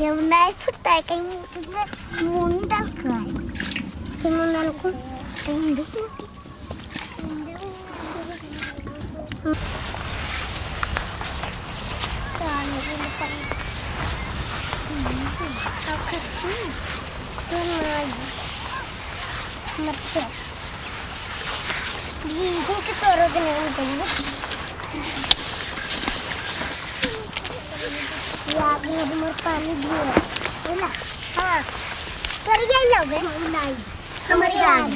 जब नहीं फुटता है कहीं मुंह डाल कर कि मुंह को कहीं देख के तोड़ो के नहीं चाहिए याद में हमारे पानी भी है ना हाँ कर ये लोगे नहीं हमारी याद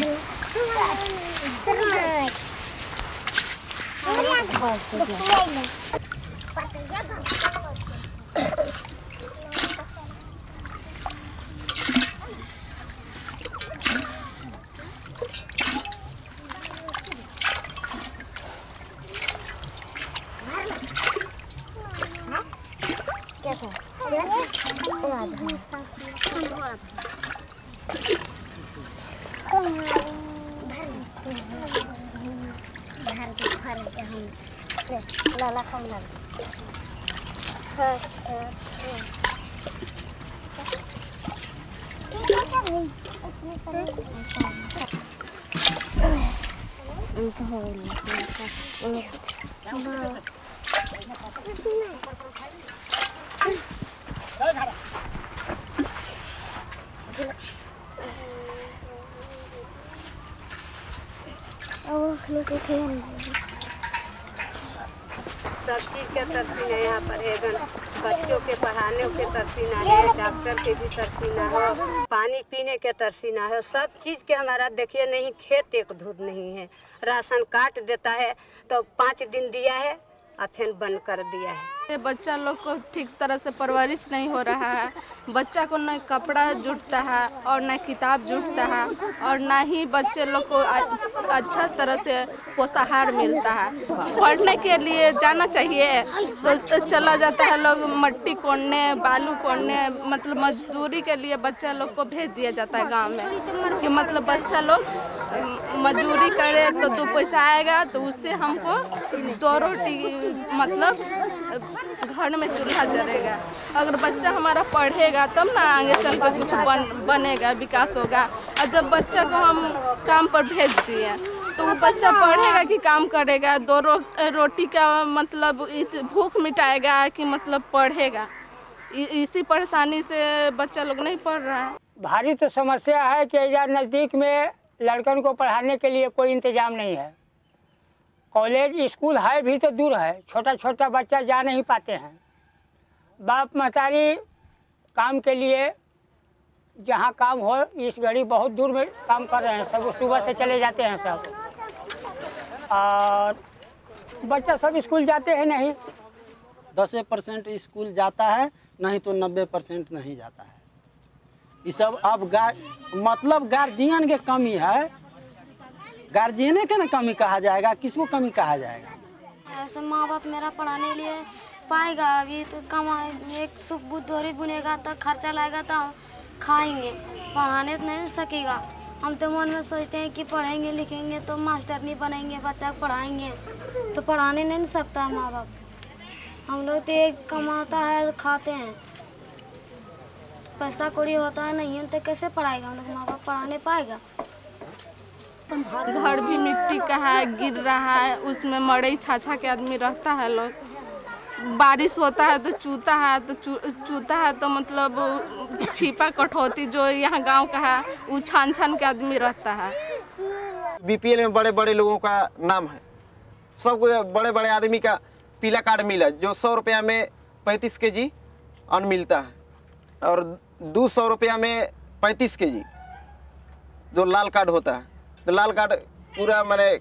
लाला खाऊंगा सब चीज़ के तरसीना यहाँ पर है। बच्चों के पढ़ाने के तरसीना है, डॉक्टर के भी तरसीना है, पानी पीने के तरसीना है। सब चीज़ के हमारा देखिए नहीं खेत एक धूप नहीं है। राशन काट देता है तो 5 दिन दिया है और फिर बंद कर दिया है। बच्चा लोग को ठीक तरह से परवरिश नहीं हो रहा है। बच्चा को न कपड़ा जुटता है और न किताब जुटता है और न ही बच्चे लोग को अच्छा तरह से पोषाहार मिलता है। पढ़ने के लिए जाना चाहिए तो चला जाता है लोग मट्टी कोड़ने, बालू कोड़ने, मतलब मजदूरी के लिए बच्चा लोग को भेज दिया जाता है गांव में कि मतलब बच्चा लोग मजदूरी करे तो 2 पैसा आएगा तो उससे हमको 2 रोटी मतलब घर में चूल्हा जलेगा। अगर बच्चा हमारा पढ़ेगा तब ना आगे चल कर कुछ बनेगा, विकास होगा। और जब बच्चा को हम काम पर भेज दिए तो वो बच्चा पढ़ेगा कि काम करेगा, 2 रोटी का मतलब भूख मिटाएगा कि मतलब पढ़ेगा। इसी परेशानी से बच्चा लोग नहीं पढ़ रहा है। भारी तो समस्या है कि यहाँ नज़दीक में लड़कन को पढ़ाने के लिए कोई इंतजाम नहीं है। कॉलेज स्कूल है भी तो दूर है, छोटा छोटा बच्चा जा नहीं पाते हैं। बाप महतारी काम के लिए जहाँ काम हो इस घड़ी बहुत दूर में काम कर रहे हैं, सब सुबह से चले जाते हैं सब, और बच्चा सब स्कूल जाते हैं नहीं। 10% स्कूल जाता है, नहीं तो 90% नहीं जाता है। ये सब अब मतलब गार्जियन के कमी है। गार्जियन के ना कमी कहा जाएगा, किसको कमी कहा जाएगा? ऐसे माँ बाप मेरा पढ़ाने लिए पाएगा, अभी तो कमाए एक सुख बुद्धोरी बुनेगा तो खर्चा लाएगा तो खाएंगे, पढ़ाने तो नहीं सकेगा। हम तो मन में सोचते हैं कि पढ़ेंगे लिखेंगे तो मास्टर नहीं बनेंगे, बच्चा को पढ़ाएंगे तो पढ़ाने नहीं सकता है माँ बाप। हम लोग तो एक कमाता है खाते हैं, पैसा कौड़ी होता है नहीं है तो कैसे पढ़ाएगा हम लोग, माँ बाप पढ़ाने पाएगा? घर भी मिट्टी का है, गिर रहा है, उसमें मड़ई छाछा के आदमी रहता है लोग। बारिश होता है तो चूता है तो मतलब छिपा कठौती जो यहाँ गांव का है वो छान छान के आदमी रहता है। बीपीएल में बड़े बड़े लोगों का नाम है, सब बड़े बड़े आदमी का पीला कार्ड मिला, जो 100 रुपया में 35 केजी अन्न मिलता है और 200 रुपया में 35 केजी जो लाल कार्ड होता है। तो लाल कार्ड पूरा मैंने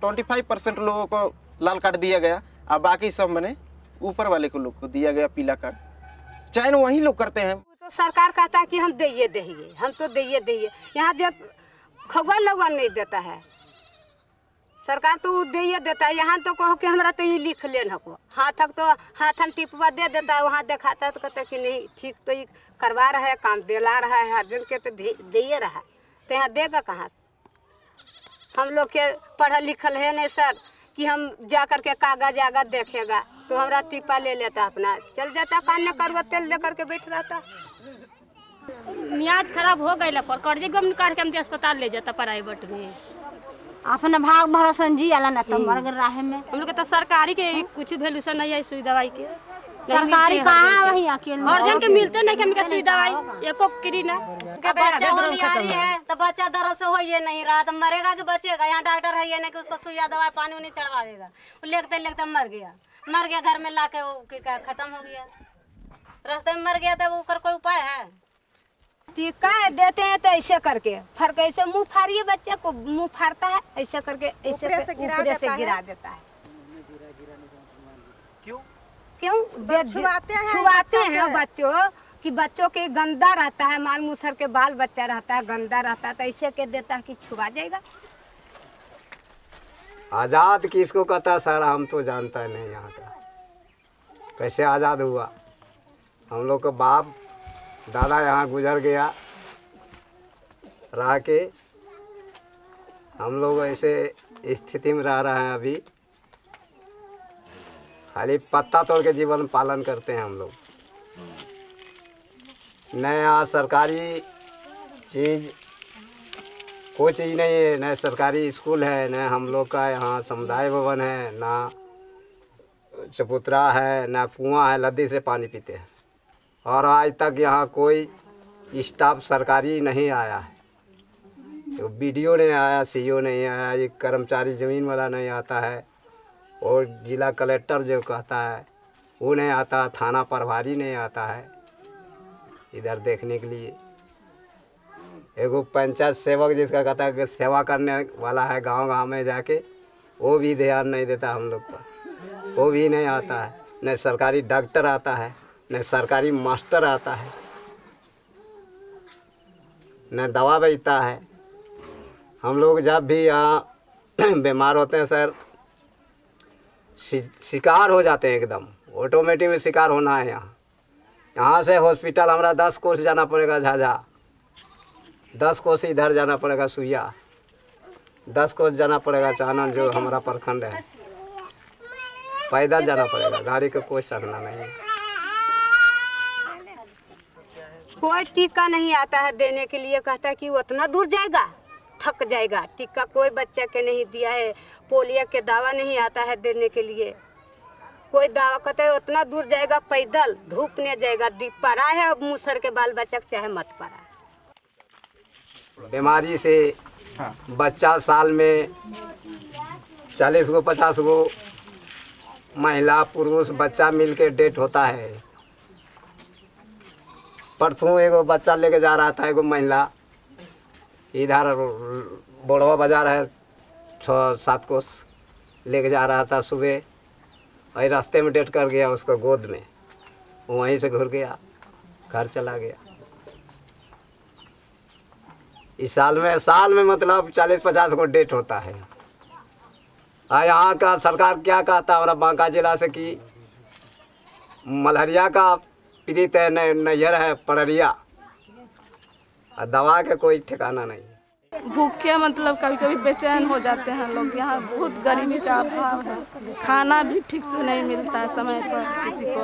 25% लोगों को लाल कार्ड दिया गया और बाकी सब मैंने ऊपर वाले को लोग को दिया गया पीला कार्ड। चयन वही लोग करते हैं। तो सरकार कहता है कि हम दइए हम तो दइए यहाँ जब खबर लोग नहीं देता है, सरकार तो दइए देता है। यहाँ तो कहो कि हमरा तो ये लिख लेना को हाथ तो हाथन टिपवा दे देता है, वहाँ दिखाता है तो कहता है कि नहीं ठीक तो ये करवा रहा है, काम दिला रहा है, हर जन के तो दे रहा है, तो यहाँ देगा कहाँ? हम लोग के पढ़ल लिखल है नहीं सर कि हम जा कर के कागज आगज देखेगा, तो हमारा टिप्पा ले लेता, अपना चल जाता, कान न करुआ तेल लेकर के बैठ रहता। मियाज खराब हो गई पर कर्जे गम निकाल के हम अस्पताल ले जाता प्राइवेट में। अपना भाग भरोसा जी आला ना तो मर गए राह में। हम लोग के तो सरकारी के कुछ वैल्यूशन नहीं है, सुई दवाई के सरकारी कहाँ वही अकेले हर जन के मिलते नहीं कि हमके सुई दवाई एको किरी ना। बच्चा होनियारी है तो बच्चा दर्द से होइए नहीं रहा तो मरेगा कि बचेगा। यहाँ डॉक्टर है ये नहीं कि उसको सुइया दवाई पानी नहीं चढ़वाएगा, वो लेगते लेगते मर गया घर में ला के खत्म हो गया, रास्ते में मर गया तो वो कोई उपाय है? टीका देते हैं तो ऐसे करके फर ऐसे मुंह फाड़िए, बच्चे को मुंह फाड़ता है ऐसे करके, ऐसे ऊपरे से गिरा देता है। क्यों छुआते हैं बच्चों कि बच्चों के गंदा रहता है, माल मूसर के बाल बच्चा रहता है, गंदा रहता है, तो ऐसे के देता है कि छुआ जाएगा। आज़ाद किसको कहता है सर, हम तो जानता नहीं यहाँ का कैसे आज़ाद हुआ। हम लोग का बाप दादा यहाँ गुजर गया रह के, हम लोग ऐसे स्थिति में रह रहे हैं अभी, खाली पत्ता तोड़ के जीवन पालन करते हैं हम लोग। न यहाँ सरकारी चीज़ कोई चीज़ नहीं है, न सरकारी स्कूल है, न हम लोग का यहाँ समुदाय भवन है, ना चबूतरा है, ना कुआं है, लद्दी से पानी पीते हैं। और आज तक यहाँ कोई स्टाफ सरकारी नहीं आया है, तो BDO नहीं आया, CO नहीं आया, ये कर्मचारी ज़मीन वाला नहीं आता है, और जिला कलेक्टर जो कहता है वो नहीं आता, थाना प्रभारी नहीं आता है इधर देखने के लिए। एगो पंचायत सेवक जिसका कहता है कि सेवा करने वाला है गांव-गांव में जाके, वो भी ध्यान नहीं देता हम लोग पर, वो भी नहीं आता है। न सरकारी डॉक्टर आता है, न सरकारी मास्टर आता है, न दवा बेचता है। हम लोग जब भी यहाँ बीमार होते हैं सर, शिकार हो जाते हैं, एकदम ऑटोमेटिक में शिकार होना है। यहाँ से हॉस्पिटल हमारा 10 कोस जाना पड़ेगा, झाझा 10 कोस इधर जाना पड़ेगा, सुइया 10 कोस जाना पड़ेगा, चानन जो हमारा प्रखंड है, पैदल जाना पड़ेगा, गाड़ी का कोई साधना नहीं है। कोई टीका नहीं आता है देने के लिए, कहता है कि उतना दूर जाएगा थक जाएगा। टीका कोई बच्चा के नहीं दिया है, पोलियो के दवा नहीं आता है देने के लिए, कोई दवा कहता है उतना दूर जाएगा पैदल, धूप नहीं जाएगा, पड़ा है मूसर के बाल बच्चा चाहे मत पड़ा। बीमारी से बच्चा साल में 40 गो 50 गो महिला पुरुष बच्चा मिलके डेथ होता है। परसों एगो बच्चा लेके जा रहा था, एगो महिला इधर बोड़वा बाजार है 6-7 कोस लेके जा रहा था सुबह, वही रास्ते में डेथ कर गया, उसको गोद में, वहीं से घुर गया, घर चला गया। इस साल में मतलब 40-50 को डेथ होता है। यहाँ का सरकार क्या कहता है हमारा बांका जिला से कि मलेरिया का पीड़ित है, नैयर है, पड़रिया, दवा के कोई ठिकाना नहीं। भूखे मतलब कभी कभी बेचैन हो जाते हैं लोग। यहाँ बहुत गरीबी का अभाव है, खाना भी ठीक से नहीं मिलता है समय पर किसी को।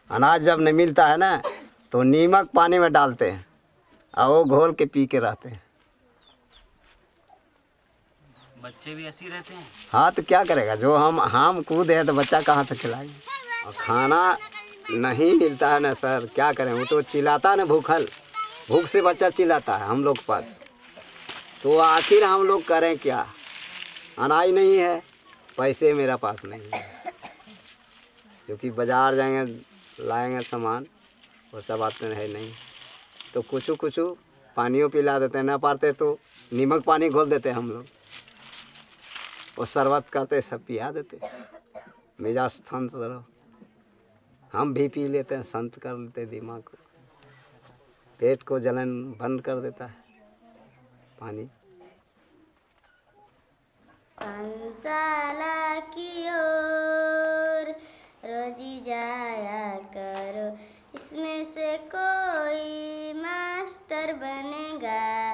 अनाज जब नहीं मिलता है ना तो नीमक पानी में डालते हैं और वो घोल के पी के रहते हैं। बच्चे भी ऐसे ही रहते हैं। हाँ तो क्या करेगा, जो हम कूद है तो बच्चा कहाँ से खिलाएंगे। और खाना नहीं मिलता है ना सर, क्या करें, वो तो चिल्लाता है ना, भूख से बच्चा चिल्लाता है हम लोग के पास, तो आखिर हम लोग करें क्या। अनाज नहीं है, पैसे मेरा पास नहीं है, क्योंकि बाज़ार जाएंगे लाएंगे सामान, वो सब आते है नहीं, तो कुछ पानियों पिला देते हैं, ना पाते तो नीमक पानी घोल देते हैं हम लोग, और शरबत करते सब पिया देते, मिजाज शांत रहो। हम भी पी लेते हैं, शांत कर लेते हैं दिमाग को, पेट को जलन बंद कर देता है पानी। पाठशाला की ओर रोजी जाया करो, इसमें से कोई मास्टर बनेगा,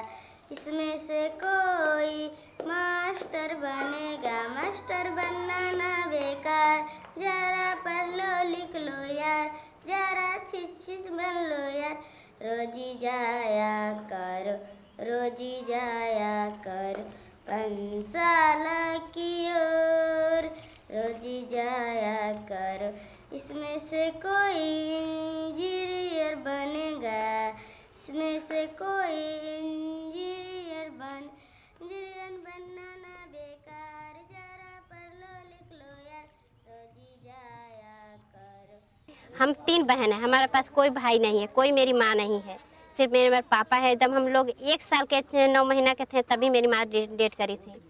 इसमें से कोई मास्टर बनेगा। मास्टर बनना ना बेकार, जरा पढ़ लो लिख लो यार, जरा छिछ बन लो यार। रोजी जाया करो, रोजी जाया करो पाठशाला की ओर, रोजी जाया करो। इसमें से कोई इंजीनियर बनेगा, इसमें से कोई इंजीनियर बनना ना बेकार, जरा पढ़ लो लिख लो यार, रोजी जाया करो। हम 3 बहन हैं, हमारे पास कोई भाई नहीं है, कोई मेरी माँ नहीं है, सिर्फ मेरे पापा है। जब हम लोग 1 साल के 9 महीना के थे तभी मेरी माँ डेट करी थी।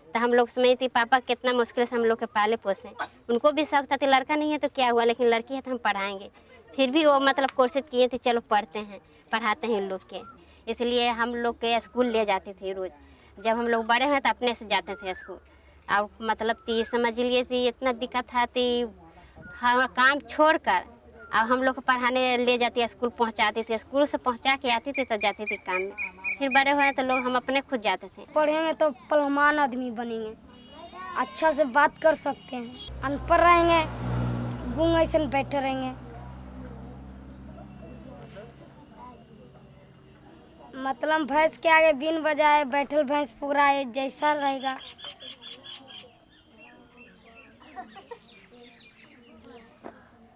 तो हम लोग समझते पापा कितना मुश्किल से हम लोग के पाले पोसे। उनको भी शौक था कि लड़का नहीं है तो क्या हुआ, लेकिन लड़की है तो हम पढ़ाएंगे। फिर भी वो मतलब कोशिश किए थे, चलो पढ़ते हैं, पढ़ाते हैं उन लोग के। इसलिए हम लोग के स्कूल ले जाती थी रोज़। जब हम लोग बड़े हैं तो अपने से जाते थे स्कूल। और मतलब कि समझ लिए कि इतना दिक्कत था कि हम काम छोड़कर अब हम लोग को पढ़ाने ले जाती, स्कूल पहुंचाती थी, स्कूल से पहुंचा के आती थी तो जाती थी काम में। फिर बड़े हुए तो लोग हम अपने खुद जाते थे। पढ़ेंगे तो पहलवान आदमी बनेंगे, अच्छा से बात कर सकते हैं। अनपढ़ रहेंगे, गूंग ऐसे बैठे रहेंगे। मतलब भैंस के आगे बीन बजाए बैठल भैंस पुराए जैसा रहेगा।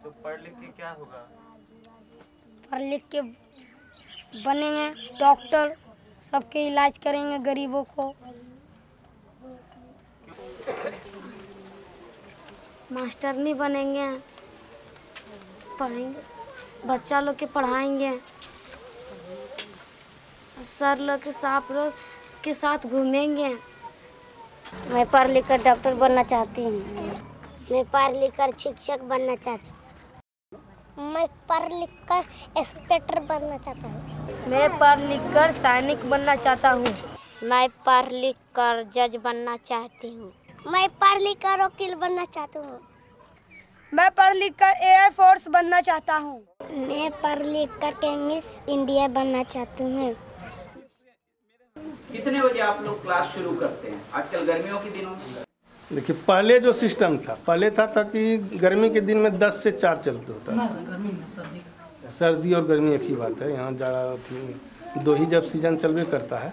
तो पढ़ लिख के क्या होगा? पढ़ लिख के बनेंगे डॉक्टर, सबके इलाज करेंगे गरीबों को। मास्टर नहीं बनेंगे, पढ़ेंगे, बच्चा लोग के पढ़ाएंगे, सर लोग के साथ घूमेंगे। मैं पढ़ लिख कर डॉक्टर बनना चाहती हूँ। मैं पढ़ लिख कर शिक्षक बनना चाहती हूँ। मैं पढ़ लिख कर इंस्पेक्टर बनना चाहता हूँ। मैं पढ़ लिख कर सैनिक बनना चाहता हूँ। मैं पढ़ लिख कर जज बनना चाहती हूँ। मैं पढ़ लिख कर वकील बनना चाहती हूँ। मैं पढ़ लिख कर एयर फोर्स बनना चाहता हूँ। मैं पढ़ लिख कर मिस इंडिया बनना चाहती हूँ। कितने बजे आप लोग क्लास शुरू करते हैं आजकल गर्मियों के दिनों में? देखिए पहले जो सिस्टम था, पहले था कि गर्मी के दिन में 10 से 4 चलते होता है। सर्दी और गर्मी एक ही बात है। यहाँ ज़्यादा 2 ही जब सीजन चलवे करता है।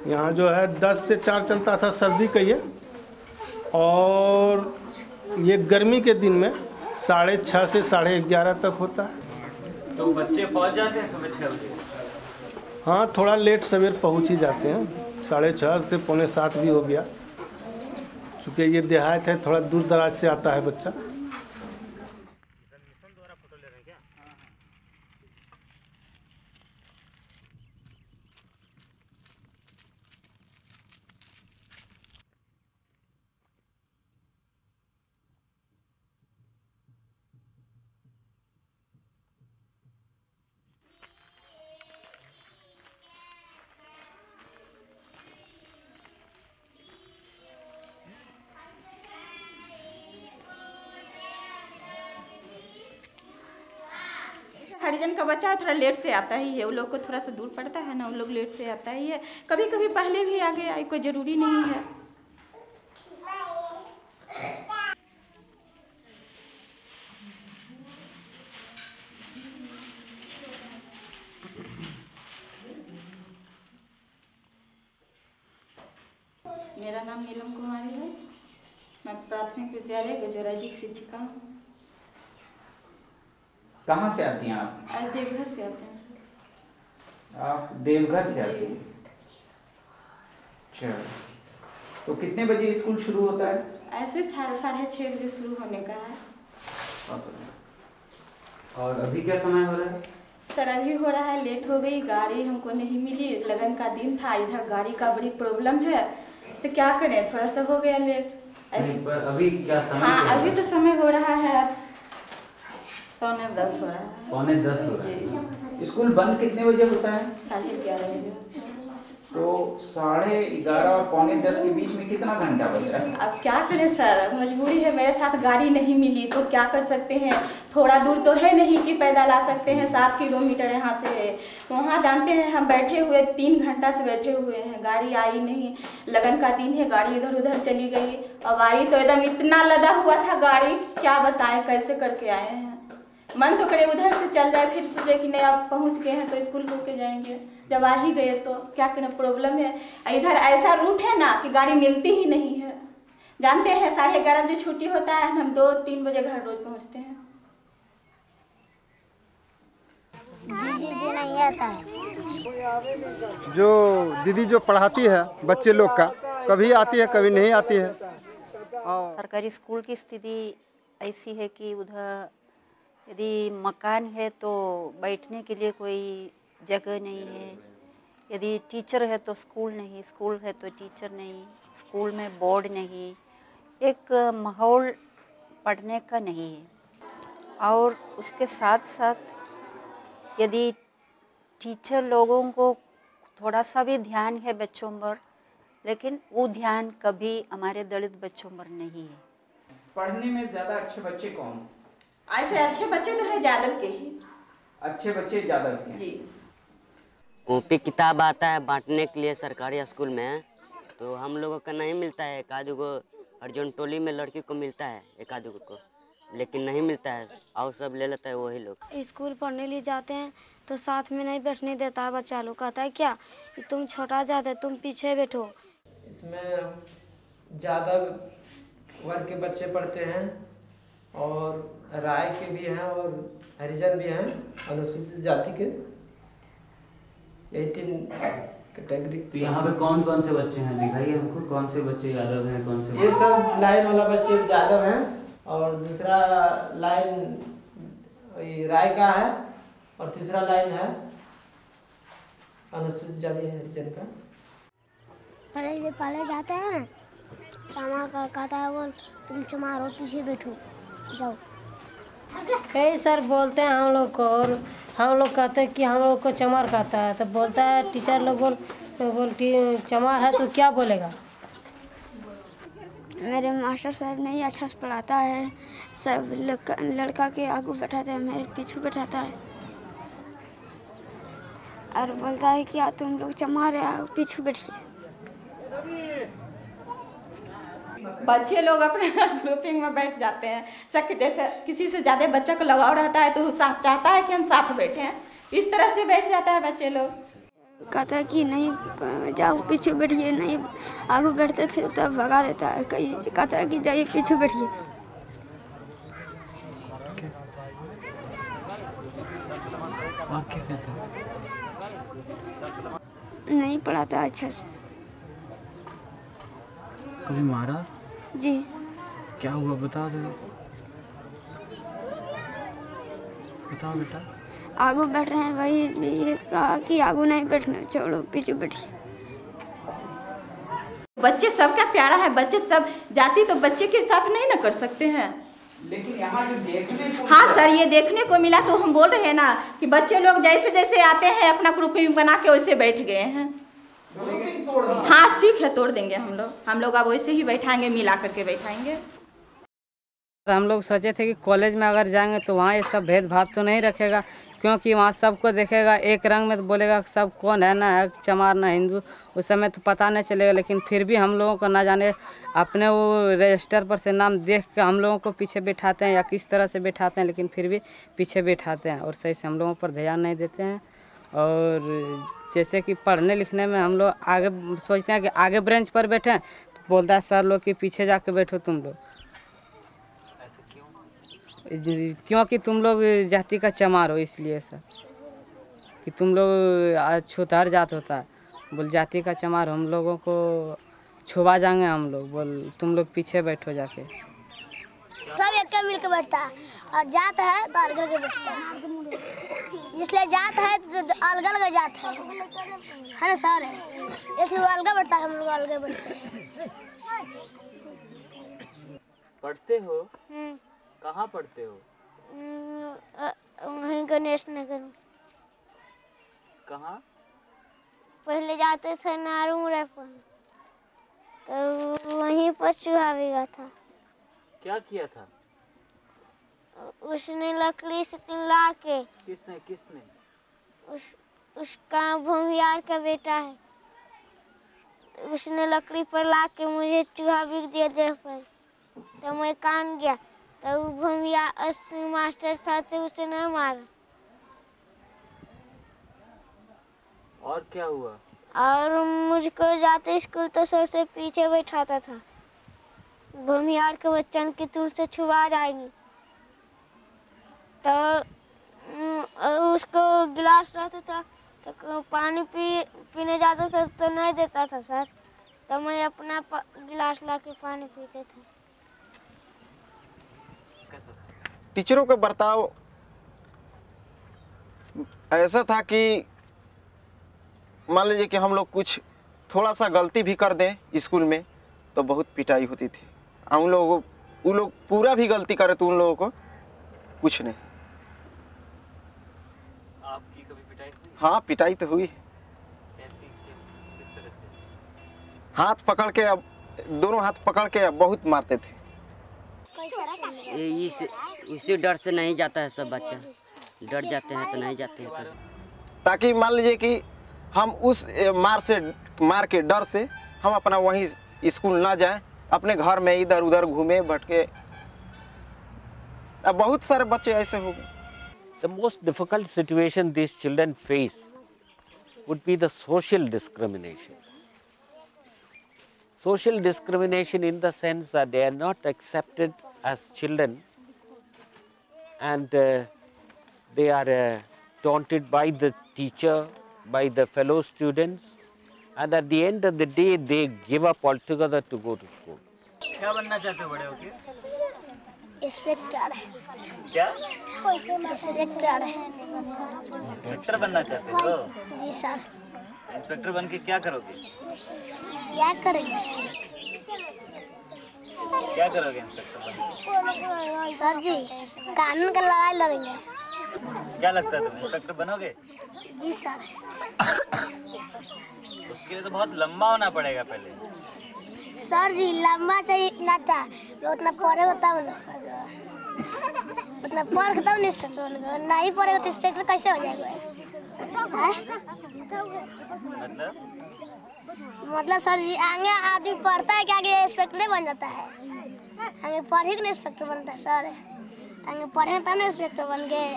यहाँ जो है 10 से 4 चलता था सर्दी का ये, और ये गर्मी के दिन में 6:30 से 11:30 तक होता है। तो बच्चे पहुँच जाते हैं सुबह 6 बजे? हाँ, थोड़ा लेट सवेर पहुँच ही जाते हैं। 6:30 से 6:45 भी हो गया, चूँकि ये देहात है, थोड़ा दूर दराज से आता है बच्चा। हरिजन का बच्चा थोड़ा लेट से आता ही है, वो लोग को थोड़ा सा दूर पड़ता है ना, वो लोग लेट से आता ही है। कभी कभी पहले भी आगे आए, कोई ज़रूरी नहीं है। मेरा नाम नीलम कुमारी है। मैं प्राथमिक विद्यालय गजोराडी की शिक्षिका हूँ। कहाँ से आती हैं आप? देवघर से आते हैं सर। आप देवघर से आती हैं? चलो, तो कितने बजे स्कूल शुरू होता है? ऐसे 6:30 बजे शुरू होने का है। और अभी क्या समय हो रहा है? सर अभी हो रहा है, लेट हो गई, गाड़ी हमको नहीं मिली, लगन का दिन था, इधर गाड़ी का बड़ी प्रॉब्लम है, तो क्या करें, थोड़ा सा हो गया लेट ऐसे। पर अभी क्या समय? हाँ, अभी तो समय हो रहा है 9:45 हो रहा है। 9:45 हो रहा है। स्कूल बंद कितने बजे होता है? 11:30 बजे होता है। तो 11:30 और 11:45 के बीच में कितना घंटा बचा है? अब क्या करें सर, मजबूरी है, मेरे साथ गाड़ी नहीं मिली तो क्या कर सकते हैं। थोड़ा दूर तो है नहीं कि पैदल आ सकते हैं, 7 किलोमीटर यहाँ से वहाँ जानते हैं। हम बैठे हुए 3 घंटा से बैठे हुए हैं, गाड़ी आई नहीं। लगन का दिन है, गाड़ी इधर उधर चली गई। अब आई तो एकदम इतना लदा हुआ था गाड़ी, क्या बताएं कैसे करके आए हैं। मन तो करे उधर से चल जाए, फिर सोचे कि नहीं अब पहुँच गए हैं तो स्कूल होके जाएंगे। जब आ ही गए तो क्या करें, प्रॉब्लम है। इधर ऐसा रूट है ना कि गाड़ी मिलती ही नहीं है। जानते हैं 11:30 बजे छुट्टी होता है, हम 2-3 बजे घर रोज पहुंचते हैं। जी नहीं आता है। जो दीदी जो पढ़ाती है बच्चे लोग का, कभी आती है कभी नहीं आती है। सरकारी स्कूल की स्थिति ऐसी है कि उधर यदि मकान है तो बैठने के लिए कोई जगह नहीं है। यदि टीचर है तो स्कूल नहीं, स्कूल है तो टीचर नहीं, स्कूल में बोर्ड नहीं, एक माहौल पढ़ने का नहीं है। और उसके साथ साथ यदि टीचर लोगों को थोड़ा सा भी ध्यान है बच्चों पर, लेकिन वो ध्यान कभी हमारे दलित बच्चों पर नहीं है। पढ़ने में ज़्यादा अच्छे बच्चे कौन? ऐसे अच्छे बच्चे तो है यादव के ही। अच्छे बच्चे यादव के जी। कॉपी किताब आता है बांटने के लिए सरकारी स्कूल में, तो हम लोगों का नहीं मिलता है। एक आधे को अर्जुन टोली में लड़की को मिलता है, एक आधे को, लेकिन नहीं मिलता है और सब ले लेता है वही लोग। स्कूल पढ़ने लिए जाते हैं तो साथ में नहीं बैठने देता है बच्चा लोग। कहता है क्या कि तुम छोटा जाते, तुम पीछे बैठो। इसमें ज़्यादा वर्ग के बच्चे पढ़ते हैं और राय के भी हैं और हरिजन भी हैं, अनुसूचित जाति के, यही 3 कैटेगरी। तो यहाँ पे कौन कौन से बच्चे हैं, दिखाइए हमको। कौन से बच्चे यादव हैं, कौन से? ये सब लाइन वाला बच्चे यादव हैं और दूसरा लाइन राय का है और तीसरा लाइन है अनुसूचित जाति हरिजन का। पढ़े जाते हैं ना, मामा का कहता है बोल तुम चमारो पीछे बैठो जाओ। कई सर बोलते हैं हम लोग को, और हम लोग कहते हैं कि हम लोग को चमार कहता है, तो बोलता है टीचर लोग बोलती चमार है तो क्या बोलेगा। मेरे मास्टर साहब नहीं अच्छा से पढ़ाता है, सब लड़का के आगे बैठाते हैं, मेरे पीछे बैठाता है और बोलता है कि तुम लोग चमार है, पीछे बैठिए। बच्चे लोग अपने ग्रुपिंग में बैठ जाते हैं, सब जैसे किसी से ज़्यादा बच्चा को लगाव रहता है तो चाहता है कि हम साथ बैठे हैं, इस तरह से बैठ जाता है बच्चे लोग। कहता है कि नहीं जाओ पीछे बैठिए, नहीं आगे बैठते थे तब भगा देता है। कहीं कहता है कि जाइए पीछे बैठिए। और क्या कहता है? नहीं पढ़ाता अच्छा से। कभी मारा? जी। क्या हुआ बता दो, बताओ बेटा। आगू बैठ रहे हैं, वही ये कहा कि आगू नहीं बैठना, छोड़ो पीछे बैठिए। बच्चे सबका प्यारा है, बच्चे सब जाति तो बच्चे के साथ नहीं ना कर सकते हैं। लेकिन यहाँ जो देखने को हाँ सर, ये देखने को मिला तो हम बोल रहे हैं ना कि बच्चे लोग जैसे जैसे आते हैं अपना ग्रुपिंग बना के वैसे बैठ गए हैं। हाँ सीख है, तोड़ देंगे हम लोग अब वैसे ही बैठाएंगे, मिला करके बैठाएंगे। हम लोग सोचे थे कि कॉलेज में अगर जाएंगे तो वहाँ ये सब भेदभाव तो नहीं रखेगा, क्योंकि वहाँ सबको देखेगा एक रंग में, तो बोलेगा सब कौन है, ना है चमार ना हिंदू, उस समय तो पता नहीं चलेगा। लेकिन फिर भी हम लोगों को ना जाने अपने वो रजिस्टर पर से नाम देख के हम लोगों को पीछे बैठाते हैं या किस तरह से बैठाते हैं, लेकिन फिर भी पीछे बैठाते हैं और सही से हम लोगों पर ध्यान नहीं देते हैं। और जैसे कि पढ़ने लिखने में हम लोग आगे सोचते हैं कि आगे ब्रेंच पर बैठें, तो बोलता है सर लोग कि पीछे जाके बैठो तुम लोग। क्योंकि तुम लोग जाति का चमार हो, इसलिए सर कि तुम लोग छूतहर जात होता है, बोल जाति का चमार हम लोगों को छुपा जाएंगे हम लोग, बोल तुम लोग पीछे बैठो जाके। सब एक मिल के बैठता है और जात है तो अलग अलग बैठता है, इसलिए जात है तो अलग अलग जात है ना सर, इसलिए वो अलग बैठता है, हम लोग अलग बैठते हैं। पढ़ते हो? कहाँ पढ़ते हो? वहीं गणेश नगर। कहाँ? पहले जाते थे नारूमुरा पर, तो वहीं पर चूहा बिगा था। क्या किया था? उसने लकड़ी से ला के। किसने? उसका भूमियार का बेटा है, तो उसने लकड़ी पर ला के मुझे चूहा बिग दिया देह पर, तो मैं कान गया। तो भूमियार मास्टर था तो उसे नहीं मारा। और क्या हुआ? और मुझको जाते स्कूल तो सबसे पीछे बैठाता था। भूमियार के बच्चन की दूर से छुआ जाएंगे, तो उसको गिलास रहता था तो पानी पीने जाता था तो नहीं देता था सर, तो मैं अपना गिलास ला के पानी पीते थे। टीचरों का बर्ताव ऐसा था कि मान लीजिए कि हम लोग कुछ थोड़ा सा गलती भी कर दें स्कूल में तो बहुत पिटाई होती थी। उन लोग पूरा भी गलती करे तो उन लोगों को कुछ नहीं। आपकी कभी पिटाई हुई? हाँ, पिटाई तो हुई। कैसी? किस तरह से? हाथ पकड़ के, अब दोनों हाथ पकड़ के बहुत मारते थे। इसी डर से नहीं जाता है सब बच्चा, डर जाते हैं तो नहीं जाते हैं ताकि मान लीजिए कि हम उस मार के डर से हम अपना वहीं स्कूल ना जाएं, अपने घर में इधर उधर घूमे भटके। अब बहुत सारे बच्चे ऐसे हो गए। The most difficult situation these children face would be the social discrimination. Social discrimination in the sense that they are not accepted as children and they are taunted by the teacher, by the fellow students, and at the end of the day they give up altogether to go to school. क्या बनना चाहते हो बड़े होके? Inspector. क्या? Inspector. Inspector बनना चाहते हो? जी सर। इंस्पेक्टर बन के क्या करोगे? क्या करेंगे? क्या करोगे इंस्पेक्टर बन के? सर जी, कानून का लड़ाई लड़ेंगे। क्या लगता है तुम इंस्पेक्टर बनोगे? जी सर। उसके लिए तो बहुत लंबा होना पड़ेगा पहले। सर जी, लंबा चाहिए ना था, उतना पढ़े होता है ना, उतना पढ़ के तब इंस्पेक्टर बनेगा, नहीं पढ़ेगा तो इंस्पेक्टर कैसे हो जाएगा? मतलब सर जी, आगे आदमी पढ़ता है कि आगे इंस्पेक्टर बन जाता है? आगे पढ़े कि इंस्पेक्टर बनता है सर? आगे पढ़े तब ना इंस्पेक्टर बन गए।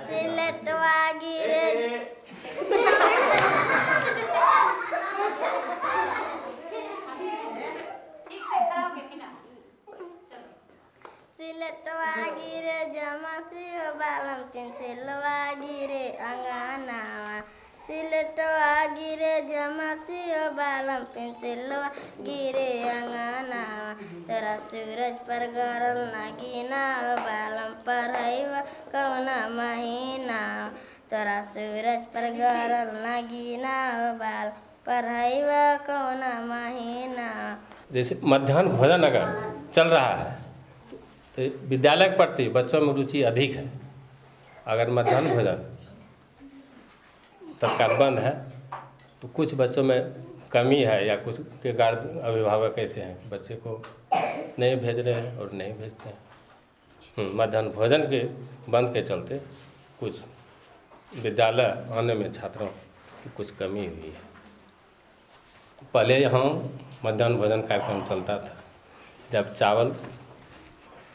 सिलेटवा गिरे सिलेटवा गिरे जमासियो बालम पेंसिलवा गिरे अंगनावा सिलेटवा गिरे जमासियो बालम पेंसिलवा गिरे अंगनावा तेरा सूरज पर गरल नगीना बालम पढ़ाईवा कौना महीना तेरा सूरज पर गरल नगीना बाल पढ़ाईवा कौना महीना। जैसे मध्याह्न भोजन अगर चल रहा है तो विद्यालय के प्रति बच्चों में रुचि अधिक है। अगर मध्याह्न भोजन तत्काल बंद है तो कुछ बच्चों में कमी है या कुछ के अभिभावक ऐसे हैं कि बच्चे को नहीं भेज रहे हैं और नहीं भेजते हैं। मध्याह्न भोजन के बंद के चलते कुछ विद्यालय आने में छात्रों की कुछ कमी हुई है। पहले यहाँ मध्याह्न भोजन कार्यक्रम चलता था, जब चावल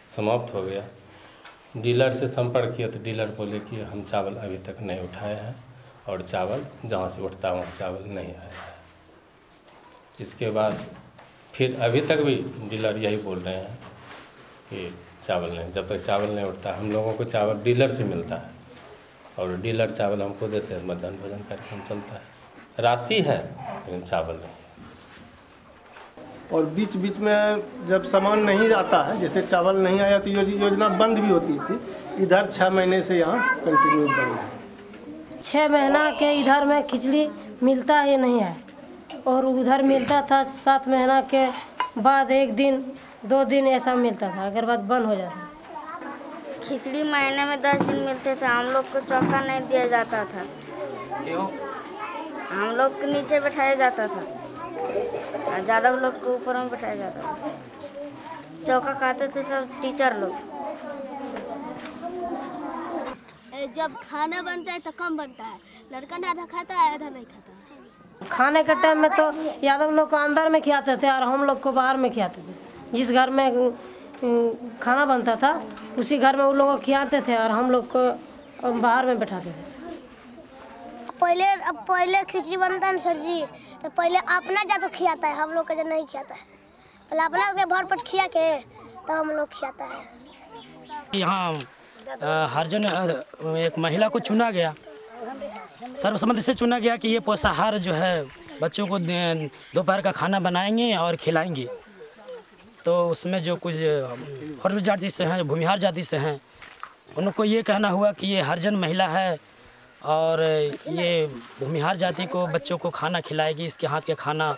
समाप्त हो गया डीलर से संपर्क किया तो डीलर बोले कि हम चावल अभी तक नहीं उठाए हैं और चावल जहाँ से उठता है वहाँ चावल नहीं आया है। इसके बाद फिर अभी तक भी डीलर यही बोल रहे हैं कि चावल नहीं, जब तक चावल नहीं उठता हम लोगों को चावल डीलर से मिलता है और डीलर चावल हमको देते हैं। मध्याह्न भोजन कार्यक्रम चलता है, राशि है लेकिन चावल नहीं। और बीच बीच में जब सामान नहीं आता है, जैसे चावल नहीं आया तो योजना बंद भी होती थी। इधर 6 महीने से यहाँ कंटिन्यू बंद है। 6 महीना के इधर में खिचड़ी मिलता ही नहीं है और उधर मिलता था 7 महीना के बाद 1 दिन 2 दिन ऐसा मिलता था, अगर बाद बंद हो जाता। खिचड़ी महीने में 10 दिन मिलते थे। हम लोग को चौका नहीं दिया जाता था। क्यों? हम लोग को नीचे बैठाया जाता था और ज़्यादा लोग को ऊपर में बैठाया जाता था। चौका खाते थे सब टीचर लोग। जब खाना बनता है तो कम बनता है, लड़का आधा खाता है आधा नहीं खाता। खाने के टाइम में तो यादव लोग को अंदर में खिलाते थे और हम लोग को बाहर में खिलाते थे। जिस घर में खाना बनता था उसी घर में उन लोगों को खिलाते थे और हम लोग को बाहर में बैठाते थे। पहले खिचड़ी बनता है सर जी, तो पहले अपना जातो खिलाता है, हम लोग का जो नहीं खिलाता है। पहले अपना उसके भर पेट खिला के तो हम लोग खिलाता है। यहाँ हरिजन एक महिला को चुना गया, सर्वसम्मति से चुना गया कि ये पोषाहार जो है बच्चों को दोपहर का खाना बनाएंगे और खिलाएंगे। तो उसमें जो कुछ हर जाति से हैं, भूमिहार जाति से हैं, उनको ये कहना हुआ कि ये हरिजन महिला है और ये भूमिहार जाति को बच्चों को खाना खिलाएगी, इसके हाथ के खाना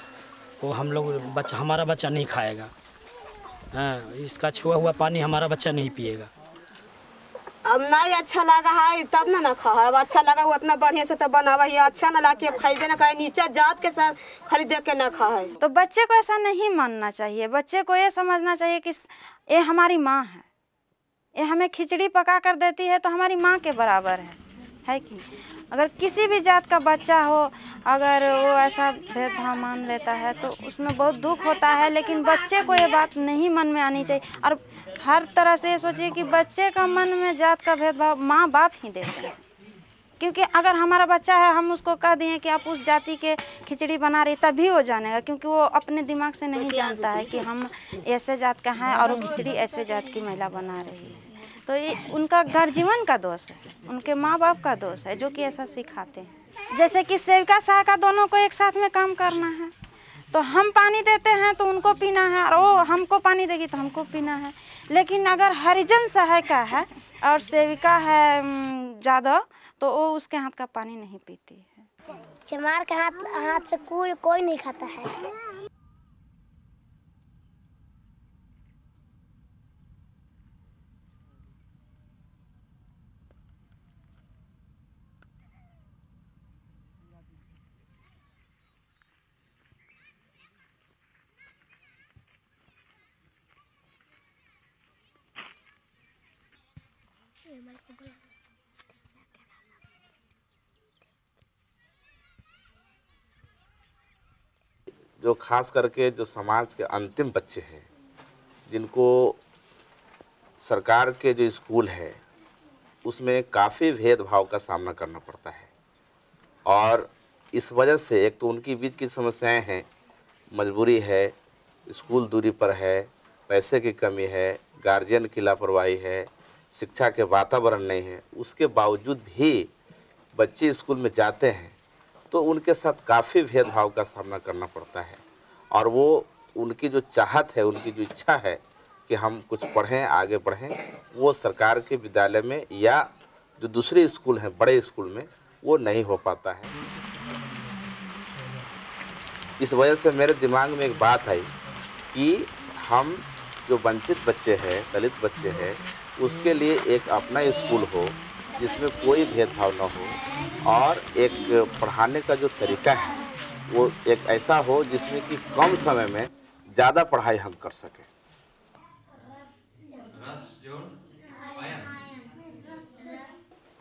को हम लोग हमारा बच्चा नहीं खाएगा, हाँ, इसका छुआ हुआ पानी हमारा बच्चा नहीं पिएगा। अब नहीं अच्छा लगा है तब ना खा है। अब अच्छा लगा वो उतना बढ़िया से तो बनावा है, अच्छा ना लगा अब खाइबे ना खाए, नीचे जात के सर खाली देख के ना खा है। तो बच्चे को ऐसा नहीं मानना चाहिए, बच्चे को ये समझना चाहिए कि ये हमारी माँ है, ये हमें खिचड़ी पका कर देती है तो हमारी माँ के बराबर है कि अगर किसी भी जात का बच्चा हो अगर वो ऐसा भेदभाव मान लेता है तो उसमें बहुत दुख होता है। लेकिन बच्चे को ये बात नहीं मन में आनी चाहिए और हर तरह से सोचिए कि बच्चे का मन में जात का भेदभाव माँ बाप ही देते हैं। क्योंकि अगर हमारा बच्चा है हम उसको कह दिए कि आप उस जाति के खिचड़ी बना रही, तभी वो जानेगा, क्योंकि वो अपने दिमाग से नहीं जानता है कि हम ऐसे जात का हैं और वो खिचड़ी ऐसे जात की महिला बना रही है। तो ये उनका गार्जियन का दोष है, उनके माँ बाप का दोष है जो कि ऐसा सिखाते हैं। जैसे कि सेविका सहायिका दोनों को एक साथ में काम करना है, तो हम पानी देते हैं तो उनको पीना है और वो हमको पानी देगी तो हमको पीना है। लेकिन अगर हरिजन सहायिका है और सेविका है ज़्यादा तो वो उसके हाथ का पानी नहीं पीती है। चमार के हाथ से कोई नहीं खाता है। जो खास करके जो समाज के अंतिम बच्चे हैं, जिनको सरकार के जो स्कूल है उसमें काफ़ी भेदभाव का सामना करना पड़ता है और इस वजह से एक तो उनकी बीच की समस्याएं हैं, मजबूरी है, स्कूल दूरी पर है, पैसे की कमी है, गार्जियन की लापरवाही है, शिक्षा के वातावरण नहीं है, उसके बावजूद भी बच्चे स्कूल में जाते हैं तो उनके साथ काफ़ी भेदभाव का सामना करना पड़ता है। और वो उनकी जो चाहत है, उनकी जो इच्छा है कि हम कुछ पढ़ें, आगे बढ़ें, वो सरकार के विद्यालय में या जो दूसरे स्कूल हैं, बड़े स्कूल में, वो नहीं हो पाता है। इस वजह से मेरे दिमाग में एक बात आई कि हम जो वंचित बच्चे हैं, दलित बच्चे हैं, उसके लिए एक अपना स्कूल हो जिसमें कोई भेदभाव न हो और एक पढ़ाने का जो तरीका है वो एक ऐसा हो जिसमें कि कम समय में ज़्यादा पढ़ाई हम कर सकें।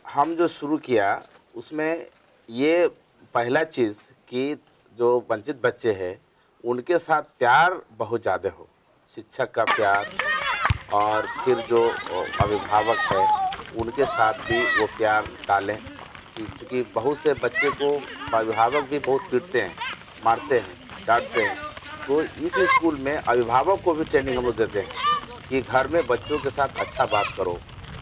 हम जो शुरू किया उसमें ये पहला चीज़ कि जो वंचित बच्चे हैं उनके साथ प्यार बहुत ज़्यादा हो, शिक्षक का प्यार और फिर जो अभिभावक है उनके साथ भी वो प्यार डालें, क्योंकि बहुत से बच्चे को अभिभावक भी बहुत पीटते हैं, मारते हैं, डांटते हैं। तो इस स्कूल में अभिभावक को भी ट्रेनिंग हम लोग देते हैं कि घर में बच्चों के साथ अच्छा बात करो,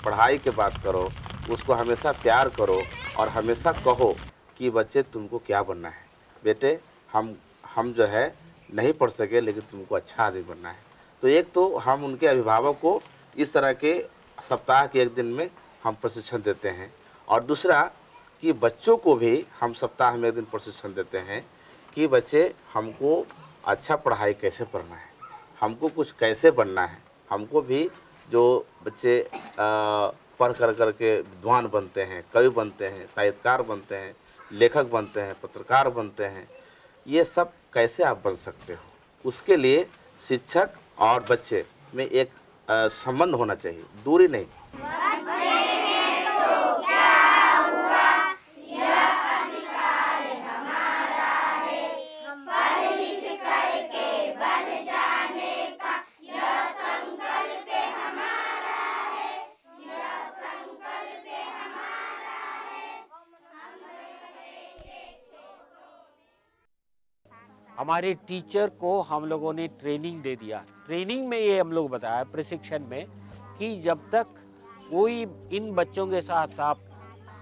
पढ़ाई के बात करो, उसको हमेशा प्यार करो और हमेशा कहो कि बच्चे तुमको क्या बनना है, बेटे हम जो है नहीं पढ़ सके लेकिन तुमको अच्छा आदमी बनना है। तो एक तो हम उनके अभिभावक को इस तरह के सप्ताह के एक दिन में हम प्रशिक्षण देते हैं और दूसरा कि बच्चों को भी हम सप्ताह में एक दिन प्रशिक्षण देते हैं कि बच्चे हमको अच्छा पढ़ाई कैसे पढ़ना है, हमको कुछ कैसे बनना है। हमको भी जो बच्चे पढ़ कर के विद्वान बनते हैं, कवि बनते हैं, साहित्यकार बनते हैं, लेखक बनते हैं, पत्रकार बनते हैं, ये सब कैसे आप बन सकते हो, उसके लिए शिक्षक और बच्चे में एक संबंध होना चाहिए, दूरी नहीं। हमारे टीचर को हम लोगों ने ट्रेनिंग दे दिया। ट्रेनिंग में ये हम लोग बताया, प्रशिक्षण में, कि जब तक कोई इन बच्चों के साथ आप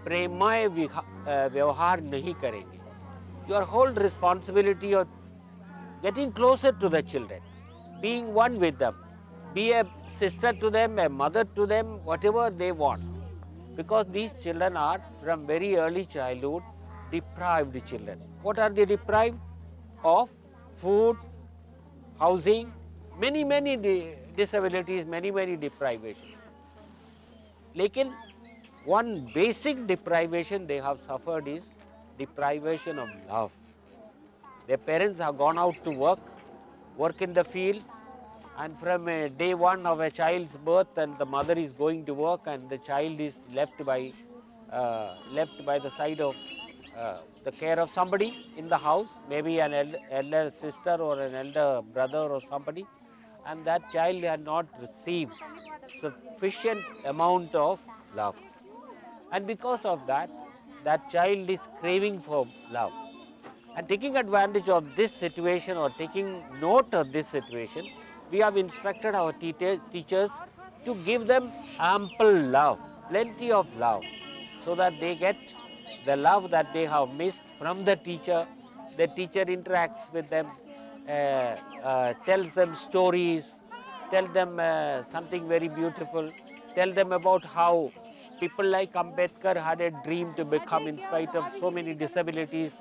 प्रेममय व्यवहार नहीं करेंगे, your whole responsibility of getting closer to the children, being one with them, be a sister to them, a mother to them, whatever they want, because these children are from very early childhood deprived children. What are they deprived of? Food, housing, many disabilities, many deprivations. लेकिन one basic deprivation they have suffered is deprivation of love. Their parents have gone out to work in the fields, and from day one of a child's birth, and the mother is going to work, and the child is left by the side of the care of somebody in the house, maybe an elder sister or an elder brother or somebody, and that child had not received sufficient amount of love, and because of that, that child is craving for love. And taking advantage of this situation, or taking note of this situation, we have instructed our teachers to give them ample love, plenty of love, so that they get the love that they have missed from the teacher. The teacher interacts with them, tells them stories, tell them something very beautiful, tell them about how people like Ambedkar had a dream to become, in spite of so many disabilities,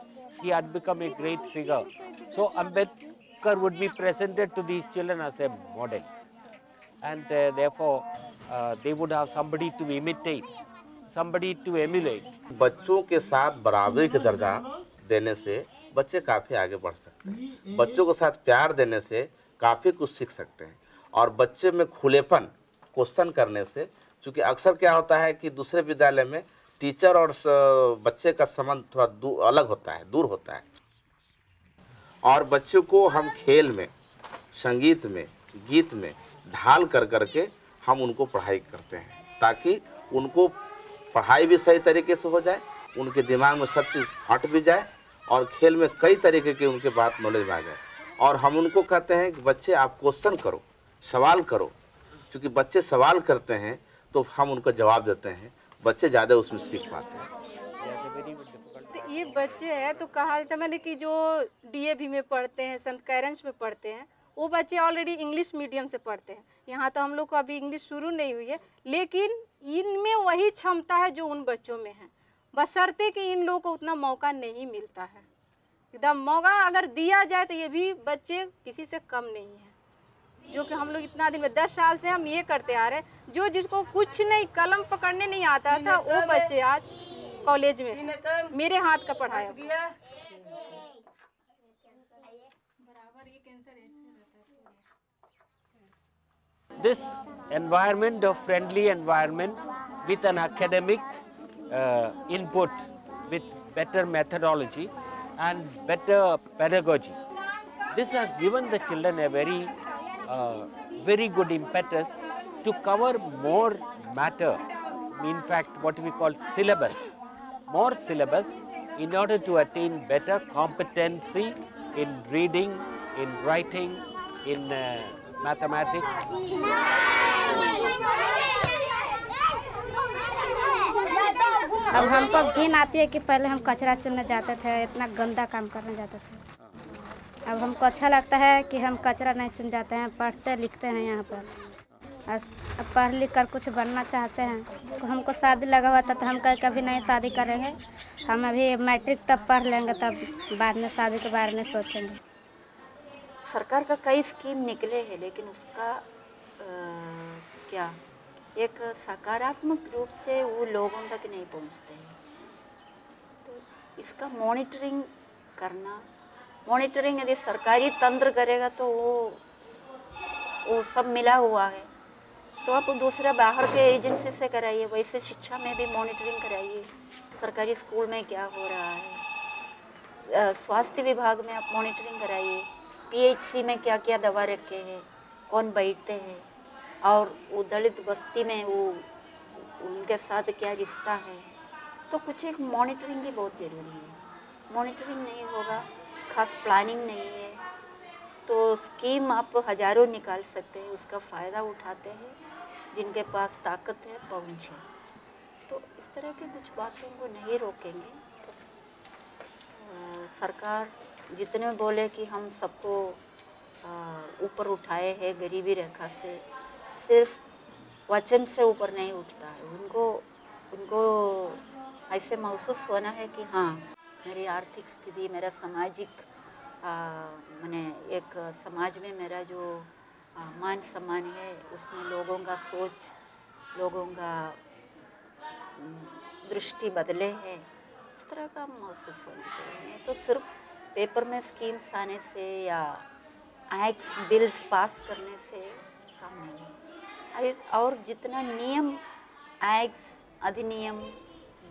he had become a great figure. So Ambedkar would be presented to these children as a model, and therefore they would have somebody to imitate, somebody to emulate. बच्चों के साथ बराबरी का दर्जा देने से बच्चे काफ़ी आगे बढ़ सकते हैं। बच्चों के साथ प्यार देने से काफ़ी कुछ सीख सकते हैं, और बच्चे में खुलेपन क्वेश्चन करने से, क्योंकि अक्सर क्या होता है कि दूसरे विद्यालय में टीचर और बच्चे का संबंध थोड़ा अलग होता है, दूर होता है, और बच्चों को हम खेल में, संगीत में, गीत में ढाल कर करके हम उनको पढ़ाई करते हैं, ताकि उनको पढ़ाई भी सही तरीके से हो जाए, उनके दिमाग में सब चीज़ हट भी जाए, और खेल में कई तरीके की उनके बात नॉलेज में आ जाए। और हम उनको कहते हैं कि बच्चे आप क्वेश्चन करो, सवाल करो, क्योंकि बच्चे सवाल करते हैं तो हम उनको जवाब देते हैं, बच्चे ज़्यादा उसमें सीख पाते हैं। तो ये बच्चे हैं, तो कहा जाता मैंने कि जो DAV में पढ़ते हैं, संत कैरंज में पढ़ते हैं, वो बच्चे ऑलरेडी इंग्लिश मीडियम से पढ़ते हैं। यहाँ तो हम लोग को अभी इंग्लिश शुरू नहीं हुई है, लेकिन इनमें वही क्षमता है जो उन बच्चों में है, बशर्ते कि इन लोगों को उतना मौका नहीं मिलता है। एकदम मौका अगर दिया जाए तो ये भी बच्चे किसी से कम नहीं है। जो कि हम लोग इतना दिन में 10 साल से हम ये करते आ रहे हैं, जो जिसको कुछ नहीं, कलम पकड़ने नहीं आता था, वो बच्चे आज कॉलेज में मेरे हाथ का पढ़ाया। This environment of friendly environment with an academic input, with better methodology and better pedagogy, this has given the children a very good impetus to cover more matter, in fact what we call syllabus, more syllabus, in order to attain better competency in reading, in writing, in mathematics. अब हमको घिन आती है कि पहले हम कचरा चुनने जाते थे, इतना गंदा काम करने जाते थे। अब हमको अच्छा लगता है कि हम कचरा नहीं चुन जाते हैं, पढ़ते लिखते हैं यहाँ पर। अब पढ़ लिख कर कुछ बनना चाहते हैं। हमको शादी लगा हुआ था तो हम कभी नहीं शादी करेंगे, हम अभी मैट्रिक तब पढ़ लेंगे, तब बाद में शादी के बारे में सोचेंगे। सरकार का कई स्कीम निकले हैं, लेकिन उसका क्या एक सकारात्मक रूप से वो लोगों तक नहीं पहुंचते हैं। तो इसका मॉनिटरिंग करना, मॉनिटरिंग यदि सरकारी तंत्र करेगा तो वो सब मिला हुआ है, तो आप दूसरा बाहर के एजेंसी से कराइए। वैसे शिक्षा में भी मॉनिटरिंग कराइए, सरकारी स्कूल में क्या हो रहा है, स्वास्थ्य विभाग में आप मॉनिटरिंग कराइए, पीएचसी में क्या क्या दवा रखे हैं, कौन बैठते हैं, और वो दलित बस्ती में वो उनके साथ क्या रिश्ता है। तो कुछ एक मॉनिटरिंग की बहुत ज़रूरी है। मॉनिटरिंग नहीं होगा, खास प्लानिंग नहीं है, तो स्कीम आप हज़ारों निकाल सकते हैं, उसका फ़ायदा उठाते हैं जिनके पास ताकत है, पहुँच है। तो इस तरह के कुछ बातों को नहीं रोकेंगे तो सरकार जितने बोले कि हम सबको ऊपर उठाए हैं गरीबी रेखा से, सिर्फ वचन से ऊपर नहीं उठता है। उनको ऐसे महसूस होना है कि हाँ, मेरी आर्थिक स्थिति, मेरा सामाजिक मैंने एक समाज में मेरा जो मान सम्मान है, उसमें लोगों का सोच, लोगों का दृष्टि बदले है, इस तरह का महसूस होना चाहिए। तो सिर्फ पेपर में स्कीम्स आने से या एक्ट्स बिल्स पास करने से काम नहीं है। और जितना नियम, एक्ट्स, अधिनियम,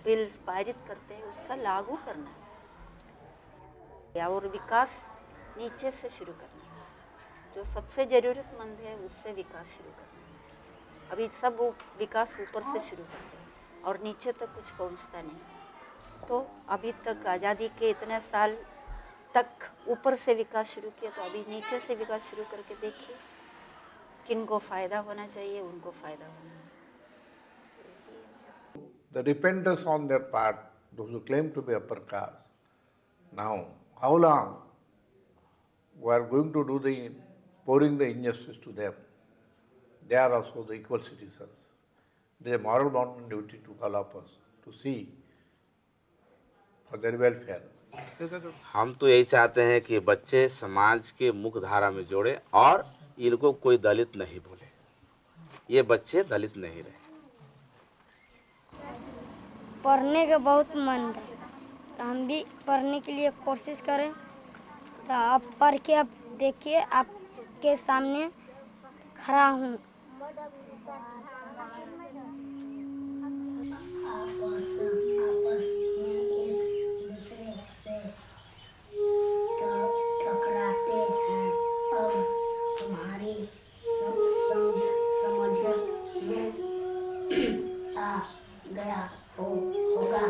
बिल्स पारित करते हैं उसका लागू करना है, और विकास नीचे से शुरू करना है। जो सबसे ज़रूरतमंद है उससे विकास शुरू करना है। अभी सब वो विकास ऊपर से शुरू करते हैं और नीचे तक कुछ पहुंचता नहीं। तो अभी तक आज़ादी के इतने साल तक ऊपर से विकास शुरू किया, तो अभी नीचे से विकास शुरू करके देखिए किनको फ़ायदा होना चाहिए, उनको फ़ायदा होना है। The repentance on their part, those who claim to be upper caste, now how long we are going to do the pouring the injustice to them? They are also the equal citizens. There is a moral bound and duty to all of us to see for their welfare. हम तो यही चाहते हैं कि बच्चे समाज के मुख्य धारा में जोड़े और इनको कोई दलित नहीं बोले, ये बच्चे दलित नहीं रहे। पढ़ने का बहुत मन है, तो हम भी पढ़ने के लिए कोशिश करें। तो आप पढ़ के आप देखिए, आपके सामने खड़ा हूँ। आपस में एक दूसरे से टकराते हैं और तुम्हारी समझ में आ गया होगा